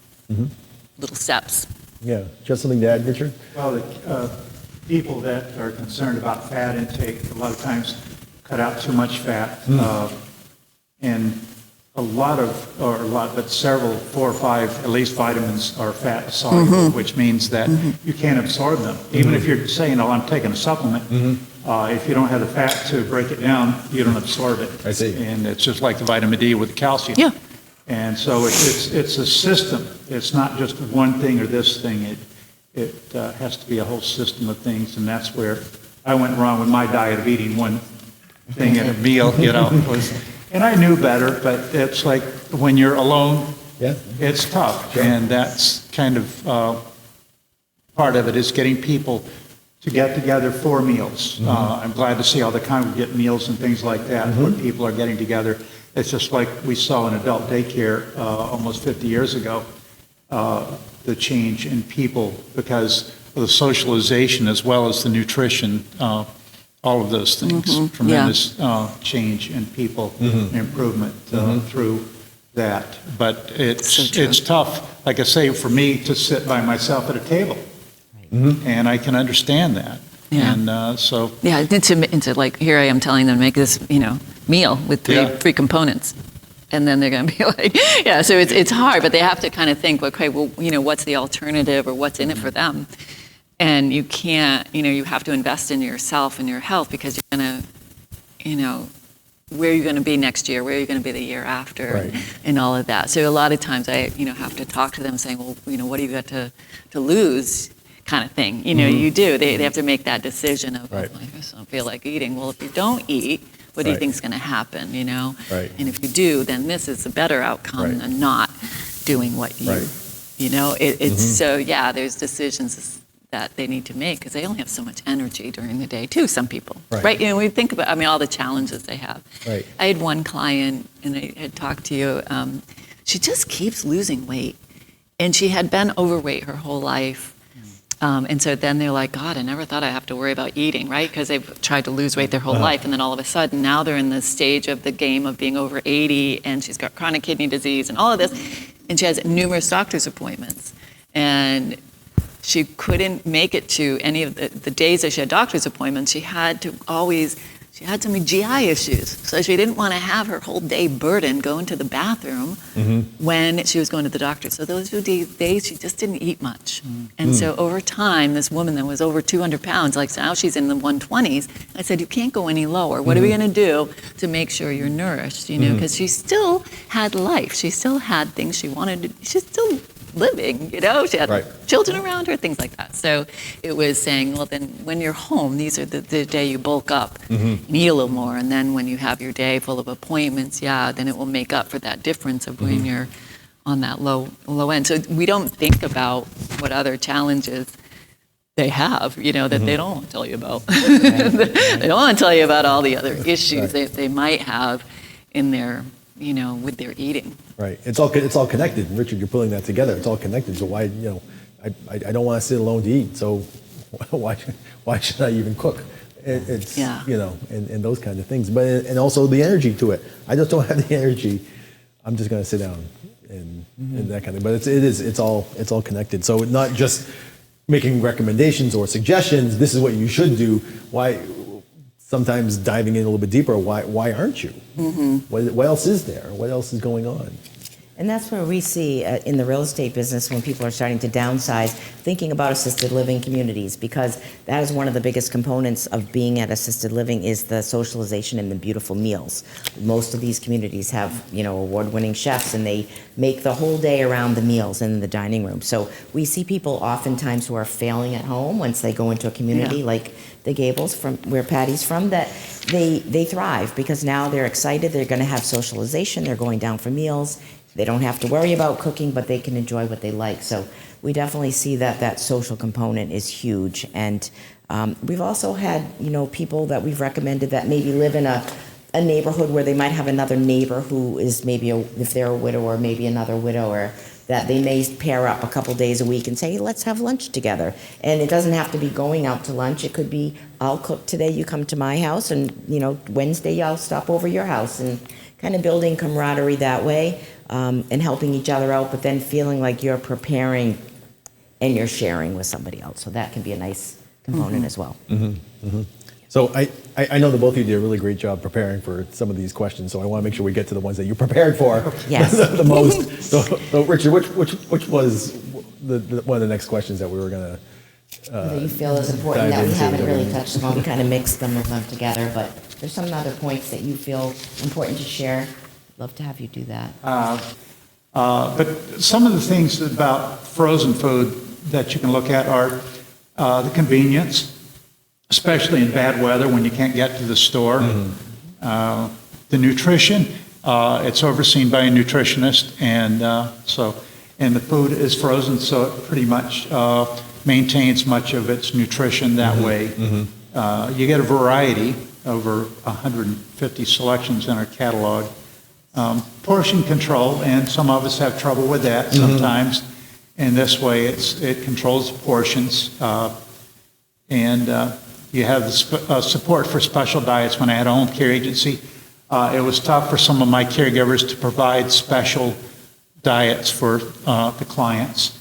little steps. Yeah. Just something to add, Richard? Well, the people that are concerned about fat intake, a lot of times cut out too much fat, and several, 4 or 5, at least vitamins are fat soluble, which means that you can't absorb them. Even if you're saying, oh, I'm taking a supplement, if you don't have the fat to break it down, you don't absorb it. I see. And it's just like the vitamin D with the calcium. Yeah. And so it's a system. It's not just one thing or this thing. It has to be a whole system of things, and that's where I went wrong with my diet of eating one thing at a meal, you know. And I knew better, but it's like when you're alone, it's tough. Sure. And that's kind of part of it, is getting people to get together for meals. I'm glad to see all the congregate meals and things like that, where people are getting together. It's just like we saw in adult daycare almost 50 years ago, the change in people because of the socialization as well as the nutrition, all of those things. Tremendous change in people, improvement through that. But it's tough, like I say, for me to sit by myself at a table. And I can understand that. Yeah. And so. Yeah, into like, here I am telling them to make this, you know, meal with three components. And then they're going to be like, yeah, so it's hard, but they have to kind of think, okay, well, you know, what's the alternative or what's in it for them? And you can't, you know, you have to invest in yourself and your health because you're going to, you know, where you're going to be next year, where you're going to be the year after, and all of that. So a lot of times I, you know, have to talk to them saying, well, you know, what do you got to lose? Kind of thing, you know, you do. They have to make that decision of, I just don't feel like eating. Well, if you don't eat, what do you think is going to happen, you know? And if you do, then this is a better outcome than not doing what you, you know? It's so, there's decisions that they need to make because they only have so much energy during the day, too, some people, right? You know, we think about, I mean, all the challenges they have. I had one client, and I had talked to you, she just keeps losing weight. And she had been overweight her whole life. And so then they're like, God, I never thought I'd have to worry about eating, right? Because they've tried to lose weight their whole life. And then all of a sudden, now they're in the stage of the game of being over 80, and she's got chronic kidney disease and all of this. And she has numerous doctor's appointments. And she couldn't make it to any of the days that she had doctor's appointments. She had some GI issues. So she didn't want to have her whole day burden going to the bathroom when she was going to the doctor. So those 2 days, she just didn't eat much. And so over time, this woman that was over 200 pounds, like now she's in the 120s, I said, you can't go any lower. What are we going to do to make sure you're nourished? You know, because she still had life. She still had things she wanted to, she's still living, you know, she had children around her, things like that. So it was saying, well, then when you're home, these are the day you bulk up and eat a little more. And then when you have your day full of appointments, then it will make up for that difference of when you're on that low end. So we don't think about what other challenges they have, you know, that they don't want to tell you about. They don't want to tell you about all the other issues they might have in their, you know, with their eating. It's all connected. Richard, you're pulling that together. It's all connected. So why, you know, I don't want to sit alone to eat. So why should I even cook? It's you know, and those kinds of things. But and also the energy to it. I just don't have the energy. I'm just going to sit down and that kind of thing. But it's all connected. So not just making recommendations or suggestions. This is what you should do. Why? Sometimes diving in a little bit deeper, why aren't you? What else is there? What else is going on? And that's where we see in the real estate business when people are starting to downsize, thinking about assisted living communities, because that is one of the biggest components of being at assisted living is the socialization and the beautiful meals. Most of these communities have, you know, award-winning chefs, and they make the whole day around the meals in the dining room. So we see people oftentimes who are failing at home once they go into a community like the Gables, from where Patty's from, that they thrive because now they're excited, they're going to have socialization, they're going down for meals. They don't have to worry about cooking, but they can enjoy what they like. So we definitely see that social component is huge. And we've also had, you know, people that we've recommended that maybe live in a a neighborhood where they might have another neighbor who is maybe, if they're a widower, maybe another widower, that they may pair up a couple days a week and say, hey, let's have lunch together. And it doesn't have to be going out to lunch. It could be, I'll cook today, you come to my house, and Wednesday I'll stop over your house, and kind of building camaraderie that way, and helping each other out, but then feeling like you're preparing and you're sharing with somebody else. So that can be a nice component as well. So I know that both of you did a really great job preparing for some of these questions, so I want to make sure we get to the ones that you prepared for Yes. the most. So Richard, which was one of the next questions that we were going to That you feel is important dive that we into haven't during- really touched on. We kind of mixed them together, but there's some other points that you feel important to share. Love to have you do that. But some of the things about frozen food that you can look at are the convenience, especially in bad weather when you can't get to the store. The nutrition, it's overseen by a nutritionist, and the food is frozen, so it pretty much maintains much of its nutrition that way. You get a variety, over 150 selections in our catalog. Portion control, and some of us have trouble with that sometimes. And this way, it controls the portions, and you have the support for special diets. When I had a home care agency, it was tough for some of my caregivers to provide special diets for the clients.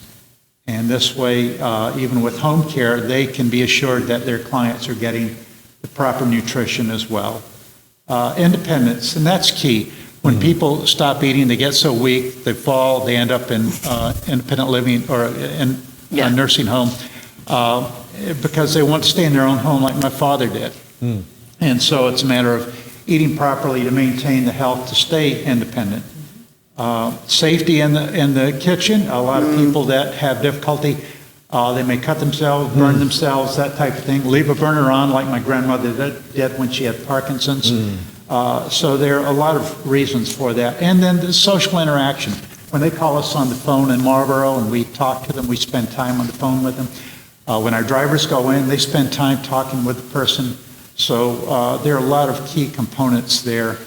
And this way, even with home care, they can be assured that their clients are getting the proper nutrition as well. Independence, and that's key. When people stop eating, they get so weak, they fall, they end up in independent living or in a nursing home because they want to stay in their own home like my father did. And so it's a matter of eating properly to maintain the health to stay independent. Safety in the kitchen. A lot of people that have difficulty, they may cut themselves, burn themselves, that type of thing. Leave a burner on like my grandmother did when she had Parkinson's. So there are a lot of reasons for that. And then the social interaction. When they call us on the phone in Marlboro and we talk to them, we spend time on the phone with them. When our drivers go in, they spend time talking with the person. So there are a lot of key components there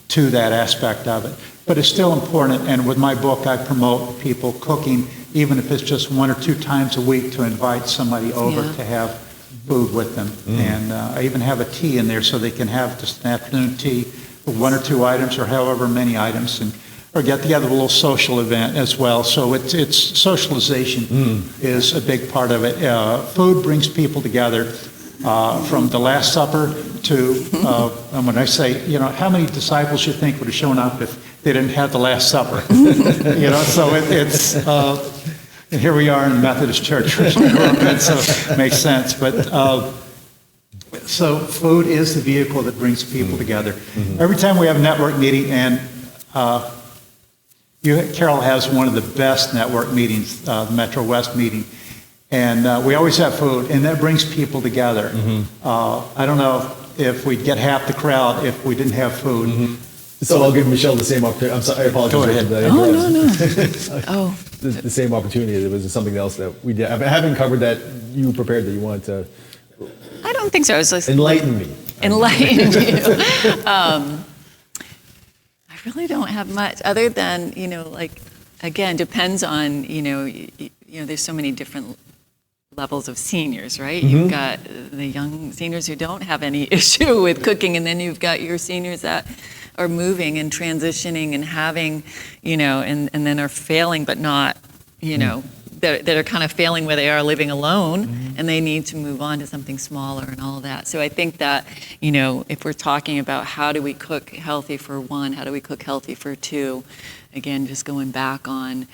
to that aspect of it. But it's still important, and with my book, I promote people cooking, even if it's just 1 or 2 times a week, to invite somebody over to have food with them. And I even have a tea in there so they can have just an afternoon tea with 1 or 2 items or however many items, or get together a little social event as well. So it's socialization is a big part of it. Food brings people together, from the Last Supper to, and when I say, how many disciples you think would have shown up if they didn't have the Last Supper? So it's and here we are in the Methodist Church, so it makes sense. But so food is the vehicle that brings people together. Every time we have a network meeting, and Carol has one of the best network meetings, the Metro West meeting, and we always have food, and that brings people together. I don't know if we'd get half the crowd if we didn't have food. So I'll give Michelle the same opportunity. I'm sorry, I apologize. Go ahead. No. The same opportunity. It was something else that we did. I haven't covered that you prepared that you wanted to I don't think so. I was just enlighten me. Enlighten you. I really don't have much other than, again, depends on, there's so many different levels of seniors, right? You've got the young seniors who don't have any issue with cooking, and then you've got your seniors that are moving and transitioning and having, and then are failing, but not, that are kind of failing where they are living alone, and they need to move on to something smaller and all of that. So I think that, if we're talking about how do we cook healthy for 1, how do we cook healthy for 2, again, just going back on,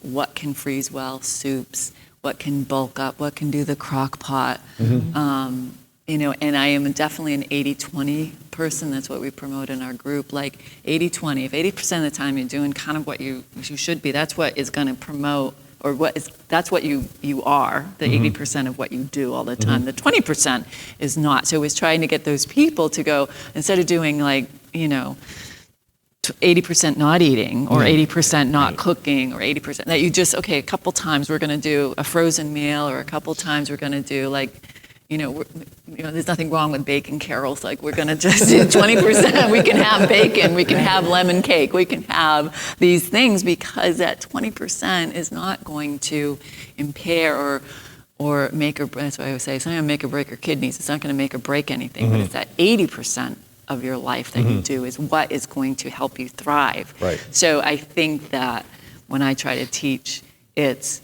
what can freeze well, soups, what can bulk up, what can do the crock pot. And I am definitely an 80-20 person. That's what we promote in our group, like 80-20. If 80% of the time you're doing kind of what you should be, that's what is going to promote, or that's what you are, the 80% of what you do all the time. The 20% is not. So it's trying to get those people to go, instead of doing 80% not eating, or 80% not cooking, or 80%, that you just, a couple times we're going to do a frozen meal, or a couple times we're going to do there's nothing wrong with bacon, Carol's like, we're going to just do 20%. We can have bacon, we can have lemon cake, we can have these things, because that 20% is not going to impair or make or, that's what I always say, it's not going to make or break your kidneys. It's not going to make or break anything, but it's that 80% of your life that you do is what is going to help you thrive. Right. So I think that when I try to teach, it's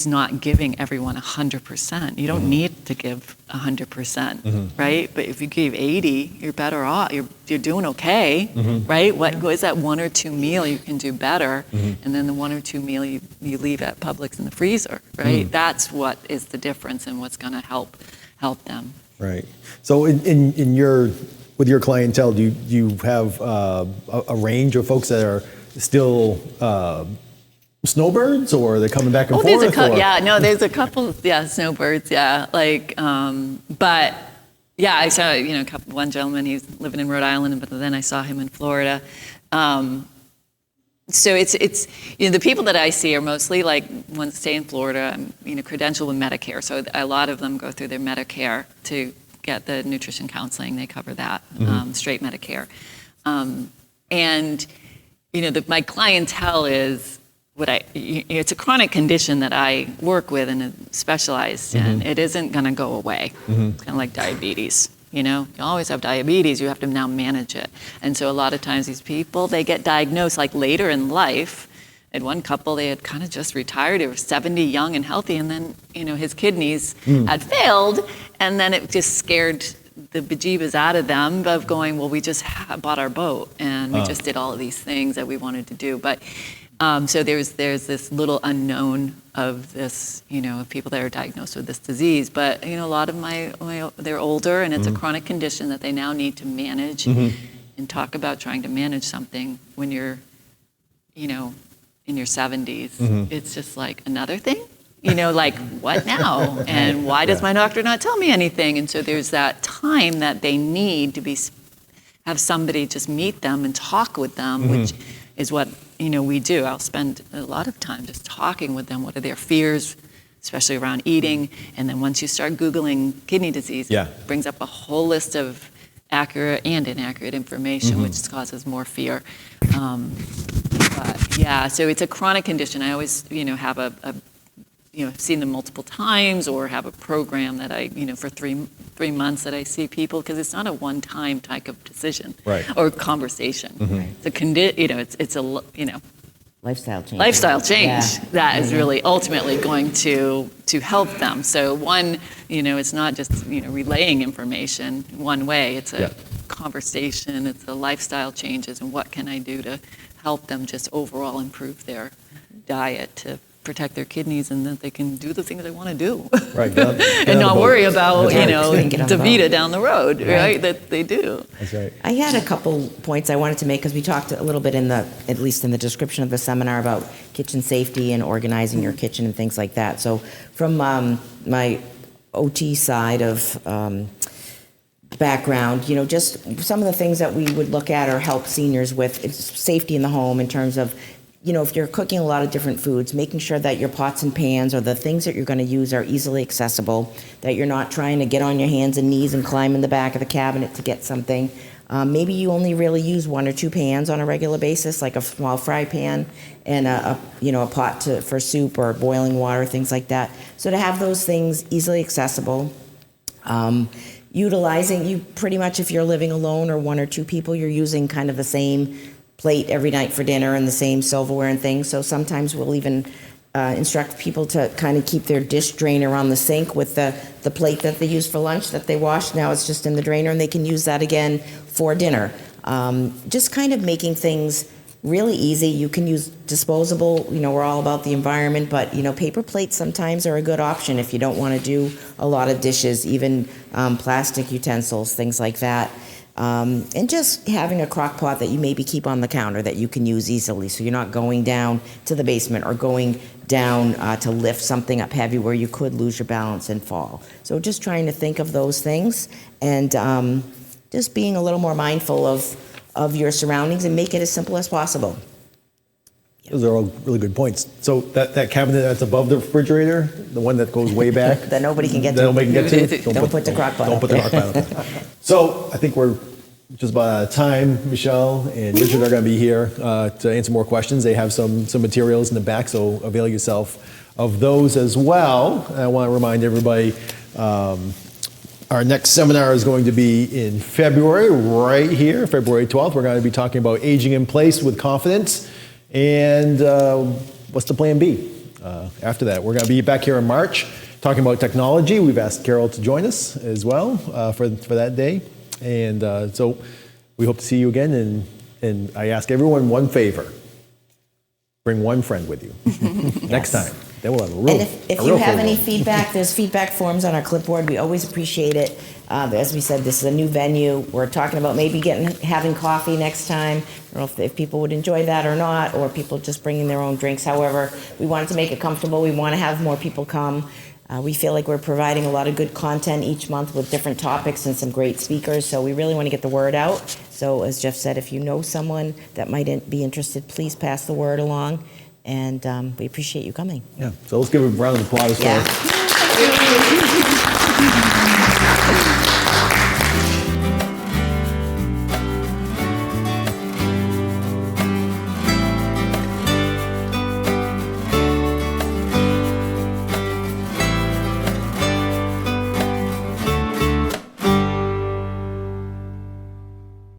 not giving everyone 100%. You don't need to give 100%, right? But if you give 80, you're better off. You're doing okay, right? What is that 1 or 2 meal you can do better, and then the 1 or 2 meal you leave at Publix in the freezer, right? That's what is the difference and what's going to help them. Right. So with your clientele, do you have a range of folks that are still snowbirds, or are they coming back and forth? There's a couple, snowbirds, but yeah, I saw, one gentleman, he's living in Rhode Island, but then I saw him in Florida. So it's the people that I see are mostly like ones that stay in Florida, credentialed with Medicare. So a lot of them go through their Medicare to get the nutrition counseling. They cover that, straight Medicare. And my clientele is it's a chronic condition that I work with and specialized in. It isn't going to go away. It's kind of like diabetes. You always have diabetes. You have to now manage it. And so a lot of times these people, they get diagnosed like later in life. I had one couple, they had kind of just retired. They were 70, young and healthy, and then his kidneys had failed, and then it just scared the bejeebus out of them of going, well, we just bought our boat and we just did all of these things that we wanted to do. But so there's this little unknown of this, of people that are diagnosed with this disease. But a lot of they're older, and it's a chronic condition that they now need to manage. And talk about trying to manage something when you're, in your 70s. It's just like another thing. Like, what now? And why does my doctor not tell me anything? And so there's that time that they need to have somebody just meet them and talk with them, which is what, we do. I'll spend a lot of time just talking with them. What are their fears, especially around eating? And then once you start Googling kidney disease, it brings up a whole list of accurate and inaccurate information, which causes more fear. So it's a chronic condition. I always, have seen them multiple times, or have a program that I, for three months that I see people, because it's not a one-time type of decision or conversation. It's a lifestyle change that is really ultimately going to help them. So one, it's not just relaying information one way. It's a conversation. It's a lifestyle changes, and what can I do to help them just overall improve their diet to protect their kidneys, and that they can do the things they want to do, and not worry about DaVita down the road, right? That they do. That's right. I had a couple points I wanted to make, because we talked a little bit at least in the description of the seminar, about kitchen safety and organizing your kitchen and things like that. So from my OT side of background, just some of the things that we would look at or help seniors with is safety in the home, in terms of, if you're cooking a lot of different foods, making sure that your pots and pans or the things that you're going to use are easily accessible, that you're not trying to get on your hands and knees and climb in the back of the cabinet to get something. Maybe you only really use 1 or 2 pans on a regular basis, like a small fry pan and a pot for soup or boiling water, things like that. So to have those things easily accessible. Utilizing, you pretty much, if you're living alone or 1 or 2 people, you're using kind of the same plate every night for dinner and the same silverware and things. So sometimes we'll even instruct people to kind of keep their dish drainer on the sink with the plate that they use for lunch that they wash. Now it's just in the drainer, and they can use that again for dinner. Just kind of making things really easy. You can use disposable, we're all about the environment, but paper plates sometimes are a good option if you don't want to do a lot of dishes, even plastic utensils, things like that. And just having a crock pot that you maybe keep on the counter that you can use easily, so you're not going down to the basement or going down to lift something up heavy where you could lose your balance and fall. So just trying to think of those things, and just being a little more mindful of your surroundings, and make it as simple as possible. Those are all really good points. So that cabinet that's above the refrigerator, the one that goes way back. That nobody can get that to. nobody can get to. Don't put the crock pot Don't up put the crock pot up. So I think we're just about out of time. Michelle and Richard are going to be here to answer more questions. They have some materials in the back, so avail yourself of those as well. And I want to remind everybody, our next seminar is going to be in February, right here, February 12th. We're going to be talking about aging in place with confidence. And what's the plan B after that? We're going to be back here in March talking about technology. We've asked Carol to join us as well for that day. And so we hope to see you again. And I ask everyone one favor. Bring one friend with you next time. Then we'll have a real. And if you have any feedback, there's feedback forms on our clipboard. We always appreciate it. As we said, this is a new venue. We're talking about maybe having coffee next time. I don't know if people would enjoy that or not, or people just bringing their own drinks. However, we wanted to make it comfortable. We want to have more people come. We feel like we're providing a lot of good content each month with different topics and some great speakers. So we really want to get the word out. So as Jeff said, if you know someone that might be interested, please pass the word along. And we appreciate you coming. Yeah. So let's give a round of applause for. Yeah.